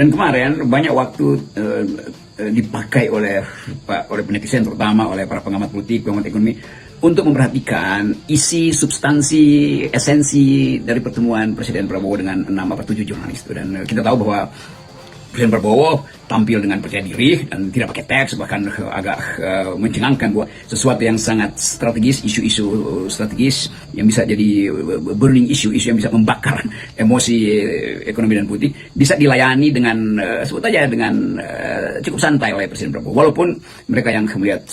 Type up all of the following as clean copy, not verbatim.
Dan kemarin banyak waktu dipakai oleh netizen, terutama oleh para pengamat politik, pengamat ekonomi, untuk memperhatikan isi, substansi, esensi dari pertemuan Presiden Prabowo dengan 6 atau 7 jurnalis itu. Dan kita tahu bahwa Presiden Prabowo tampil dengan percaya diri dan tidak pakai teks, bahkan agak mencengangkan bahwa sesuatu yang sangat strategis, isu-isu strategis yang bisa jadi burning issue yang bisa membakar emosi ekonomi dan politik, bisa dilayani dengan sebut aja dengan cukup santai oleh Presiden Prabowo. Walaupun mereka yang melihat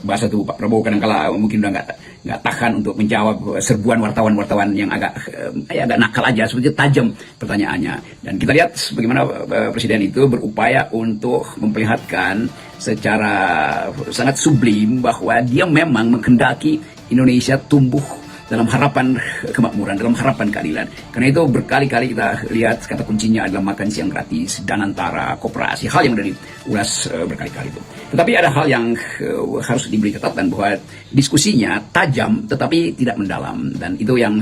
bahasa tubuh Pak Prabowo kadang-kala mungkin udah nggak tahan untuk menjawab serbuan wartawan-wartawan yang agak nakal aja, seperti tajam pertanyaannya. Dan kita lihat bagaimana Presiden itu berupaya untuk memperlihatkan secara sangat sublim bahwa dia memang menghendaki Indonesia tumbuh dalam harapan kemakmuran, dalam harapan keadilan. Karena itu berkali-kali kita lihat kata kuncinya adalah makan siang gratis, danantara, koperasi, hal yang sudah diulas berkali-kali itu. Tetapi ada hal yang harus diberi catatan bahwa diskusinya tajam tetapi tidak mendalam, dan itu yang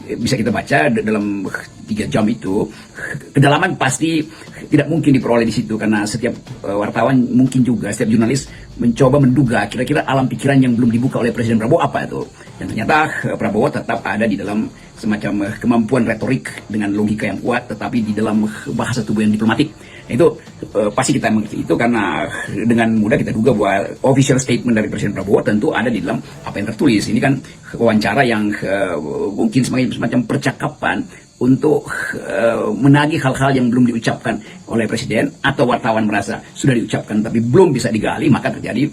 bisa kita baca dalam 3 jam itu. Kedalaman pasti tidak mungkin diperoleh di situ, karena setiap wartawan mungkin juga, setiap jurnalis mencoba menduga kira-kira alam pikiran yang belum dibuka oleh Presiden Prabowo apa itu. Dan ternyata Prabowo tetap ada di dalam semacam kemampuan retorik dengan logika yang kuat, tetapi di dalam bahasa tubuh yang diplomatik. Itu pasti kita mengerti itu, karena dengan mudah kita duga bahwa official statement dari Presiden Prabowo tentu ada di dalam apa yang tertulis. Ini kan wawancara yang mungkin semacam percakapan untuk menagih hal-hal yang belum diucapkan oleh Presiden, atau wartawan merasa sudah diucapkan tapi belum bisa digali, maka terjadi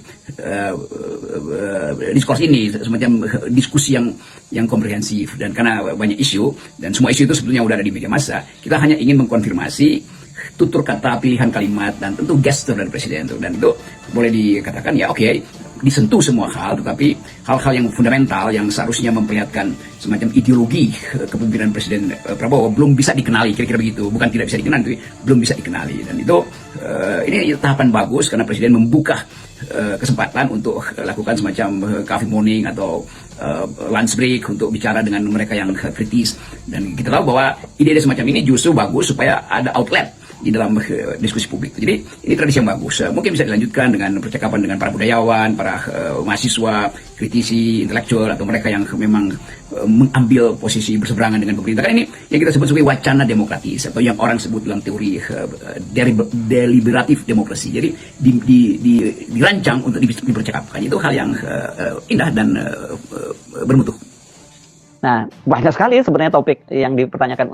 diskurs ini, semacam diskusi yang komprehensif. Dan karena banyak isu, dan semua isu itu sebetulnya sudah ada di media massa, kita hanya ingin mengkonfirmasi tutur kata, pilihan kalimat, dan tentu gestur dari Presiden itu. Dan itu boleh dikatakan ya oke, disentuh semua hal, tetapi hal-hal yang fundamental yang seharusnya memperlihatkan semacam ideologi kepemimpinan Presiden Prabowo belum bisa dikenali, kira-kira begitu. Bukan tidak bisa dikenali, tapi belum bisa dikenali. Dan itu ini tahapan bagus, karena Presiden membuka kesempatan untuk lakukan semacam coffee morning atau lunch break untuk bicara dengan mereka yang kritis. Dan kita tahu bahwa ide-ide semacam ini justru bagus supaya ada outlet di dalam diskusi publik. Jadi ini tradisi yang bagus. Mungkin bisa dilanjutkan dengan percakapan dengan para budayawan, para mahasiswa, kritisi, intelektual, atau mereka yang memang mengambil posisi berseberangan dengan pemerintah. Karena ini yang kita sebut sebagai wacana demokratis, atau yang orang sebut dalam teori deliberatif demokrasi. Jadi dirancang untuk dipercakapkan. Itu hal yang indah dan bermutu. Nah, banyak sekali sebenarnya topik yang ditanyakan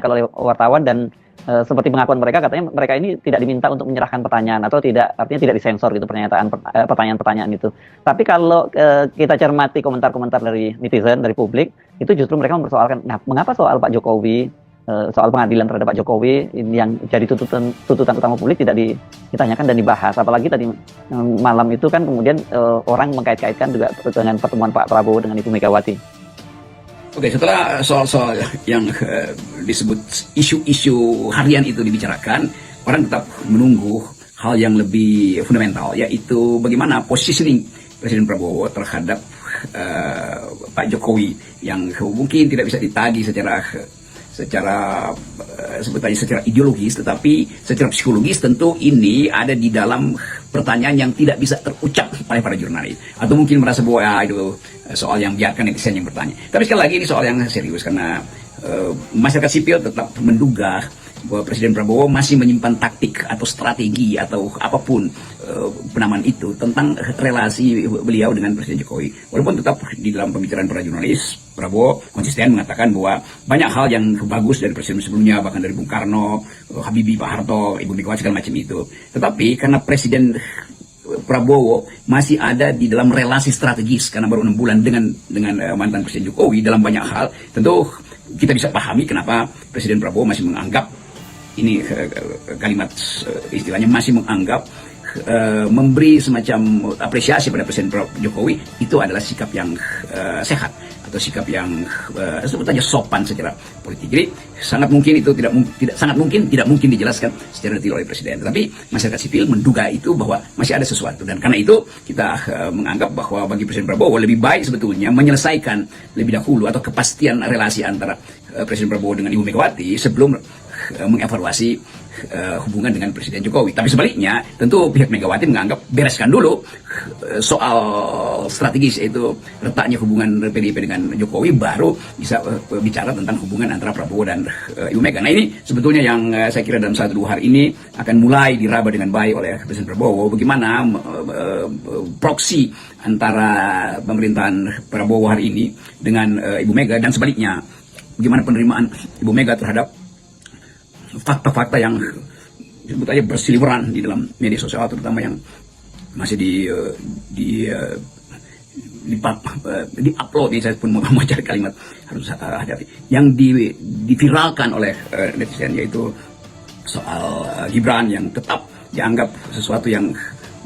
oleh wartawan, dan seperti pengakuan mereka, katanya mereka ini tidak diminta untuk menyerahkan pertanyaan, atau tidak, artinya tidak disensor gitu pertanyaan-pertanyaan itu. Tapi kalau kita cermati komentar-komentar dari netizen, dari publik, itu justru mereka mempersoalkan, nah mengapa soal Pak Jokowi, soal pengadilan terhadap Pak Jokowi ini yang jadi tuntutan utama publik tidak ditanyakan dan dibahas. Apalagi tadi malam itu kan kemudian orang mengkait-kaitkan juga dengan pertemuan Pak Prabowo dengan Ibu Megawati. Oke, setelah soal-soal yang disebut isu-isu harian itu dibicarakan, orang tetap menunggu hal yang lebih fundamental, yaitu bagaimana positioning Presiden Prabowo terhadap Pak Jokowi yang mungkin tidak bisa ditagih secara ideologis, tetapi secara psikologis tentu ini ada di dalam pertanyaan yang tidak bisa terucap oleh para jurnalis, atau mungkin merasa bahwa itu soal yang biarkan netizen yang bertanya. Tapi sekali lagi ini soal yang serius, karena masyarakat sipil tetap menduga bahwa Presiden Prabowo masih menyimpan taktik atau strategi atau apapun penamaan itu tentang relasi beliau dengan Presiden Jokowi. Walaupun tetap di dalam pembicaraan para jurnalis, Prabowo konsisten mengatakan bahwa banyak hal yang bagus dari Presiden sebelumnya, bahkan dari Bung Karno, Habibie, Pak Harto, Ibu Megawati, segala macam itu. Tetapi karena Presiden Prabowo masih ada di dalam relasi strategis, karena baru 6 bulan dengan mantan Presiden Jokowi dalam banyak hal, tentu kita bisa pahami kenapa Presiden Prabowo masih menganggap ini kalimat istilahnya masih menganggap memberi semacam apresiasi pada Presiden Jokowi itu adalah sikap yang sehat, atau sikap yang sebut saja sopan secara politik. Jadi sangat mungkin itu tidak mungkin dijelaskan secara detail oleh Presiden. Tapi masyarakat sipil menduga itu bahwa masih ada sesuatu, dan karena itu kita menganggap bahwa bagi Presiden Prabowo lebih baik sebetulnya menyelesaikan lebih dahulu atau kepastian relasi antara Presiden Prabowo dengan Ibu Megawati sebelum mengevaluasi hubungan dengan Presiden Jokowi. Tapi sebaliknya, tentu pihak Megawati menganggap bereskan dulu soal strategis, yaitu letaknya hubungan PDIP dengan Jokowi, baru bisa bicara tentang hubungan antara Prabowo dan Ibu Mega. Nah, ini sebetulnya yang saya kira dalam 1-2 hari ini akan mulai diraba dengan baik oleh Presiden Prabowo. Bagaimana proksi antara pemerintahan Prabowo hari ini dengan Ibu Mega, dan sebaliknya bagaimana penerimaan Ibu Mega terhadap fakta-fakta yang disebut aja berseliweran di dalam media sosial, terutama yang masih di-upload. Ini saya pun mau cari kalimat harus hadapi yang diviralkan oleh netizen, yaitu soal Gibran yang tetap dianggap sesuatu yang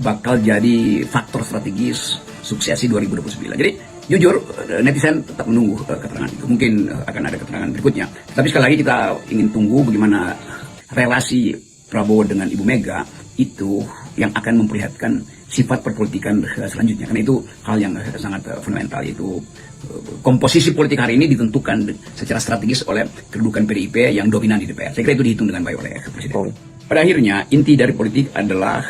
bakal jadi faktor strategis suksesi 2029. Jadi jujur, netizen tetap menunggu keterangan itu. Mungkin akan ada keterangan berikutnya. Tapi sekali lagi kita ingin tunggu bagaimana relasi Prabowo dengan Ibu Mega itu yang akan memperlihatkan sifat perpolitikan selanjutnya. Karena itu hal yang sangat fundamental, yaitu komposisi politik hari ini ditentukan secara strategis oleh kedudukan PDIP yang dominan di DPR. Saya kira itu dihitung dengan baik oleh Presiden. Pada akhirnya, inti dari politik adalah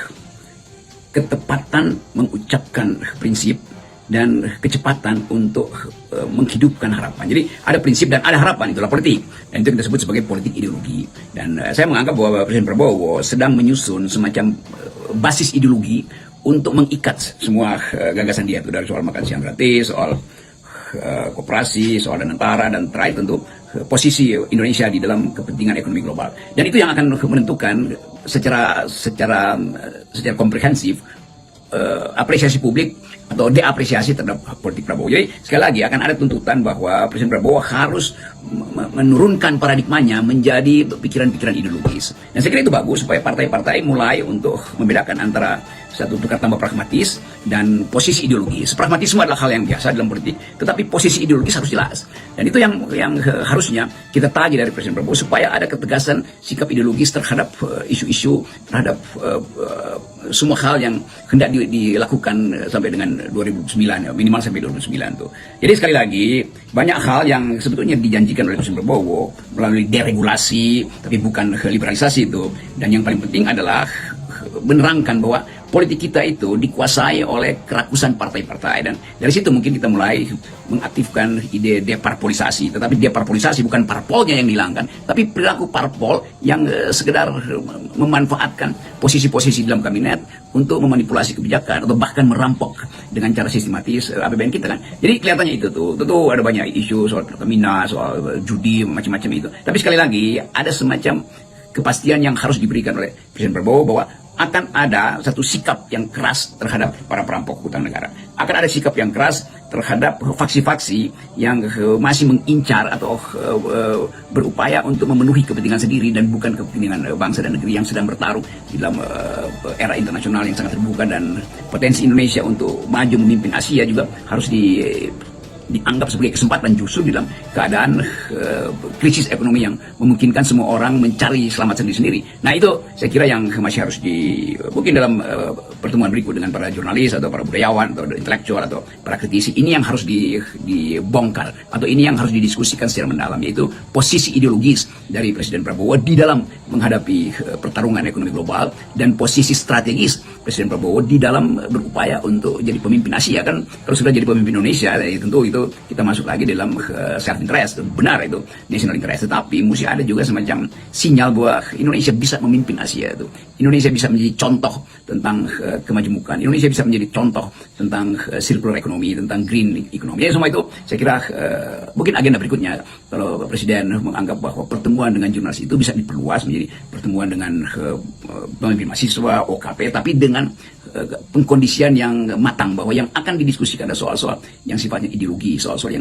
ketepatan mengucapkan prinsip dan kecepatan untuk menghidupkan harapan. Jadi ada prinsip dan ada harapan, itulah politik. Dan itu kita sebut sebagai politik ideologi. Dan saya menganggap bahwa Presiden Prabowo sedang menyusun semacam basis ideologi untuk mengikat semua gagasan dia, itu dari soal makan siang gratis, soal koperasi, soal tentara, dan terakhir tentu posisi Indonesia di dalam kepentingan ekonomi global. Dan itu yang akan menentukan secara komprehensif apresiasi publik atau deapresiasi terhadap politik Prabowo. Jadi sekali lagi akan ada tuntutan bahwa Presiden Prabowo harus menurunkan paradigmanya menjadi pikiran-pikiran ideologis. Dan saya kira itu bagus supaya partai-partai mulai untuk membedakan antara satu tukar tambah pragmatis dan posisi ideologis. Pragmatisme adalah hal yang biasa dalam politik, tetapi posisi ideologis harus jelas. Dan itu yang harusnya kita tagih dari Presiden Prabowo, supaya ada ketegasan sikap ideologis terhadap isu-isu, terhadap semua hal yang hendak dilakukan sampai dengan 2009, minimal sampai 2009 tuh. Jadi sekali lagi, banyak hal yang sebetulnya dijanjikan oleh Presiden Prabowo melalui deregulasi, tapi bukan liberalisasi itu. Dan yang paling penting adalah menerangkan bahwa politik kita itu dikuasai oleh kerakusan partai-partai, dan dari situ mungkin kita mulai mengaktifkan ide deparpolisasi. Tetapi deparpolisasi bukan parpolnya yang dihilangkan, tapi perilaku parpol yang sekedar memanfaatkan posisi-posisi dalam kabinet untuk memanipulasi kebijakan atau bahkan merampok dengan cara sistematis APBN kita kan. Jadi kelihatannya itu tuh, tentu ada banyak isu soal Pertamina, soal judi, macam-macam itu. Tapi sekali lagi ada semacam kepastian yang harus diberikan oleh Presiden Prabowo bahwa akan ada satu sikap yang keras terhadap para perampok hutang negara. Akan ada sikap yang keras terhadap faksi-faksi yang masih mengincar atau berupaya untuk memenuhi kepentingan sendiri dan bukan kepentingan bangsa dan negeri yang sedang bertaruh di dalam era internasional yang sangat terbuka. Dan potensi Indonesia untuk maju memimpin Asia juga harus dianggap sebagai kesempatan justru di dalam keadaan krisis ekonomi yang memungkinkan semua orang mencari selamat sendiri-sendiri. Nah itu saya kira yang masih harus mungkin dalam pertemuan berikut dengan para jurnalis atau para budayawan atau intelektual atau para kritisi, ini yang harus dibongkar atau ini yang harus didiskusikan secara mendalam, yaitu posisi ideologis dari Presiden Prabowo di dalam menghadapi pertarungan ekonomi global dan posisi strategis Presiden Prabowo di dalam berupaya untuk jadi pemimpin Asia. Kan kalau sudah jadi pemimpin Indonesia, tentu itu kita masuk lagi dalam self interest, benar itu national interest, tetapi mesti ada juga semacam sinyal bahwa Indonesia bisa memimpin Asia itu. Indonesia bisa menjadi contoh tentang kemajemukan. Indonesia bisa menjadi contoh tentang circular economy, tentang green economy. Jadi semua itu saya kira mungkin agenda berikutnya kalau Presiden menganggap bahwa pertemuan dengan jurnalis itu bisa diperluas menjadi pertemuan dengan pemimpin mahasiswa, OKP, tapi dengan pengkondisian yang matang bahwa yang akan didiskusikan adalah soal-soal yang sifatnya ideologi, soal-soal yang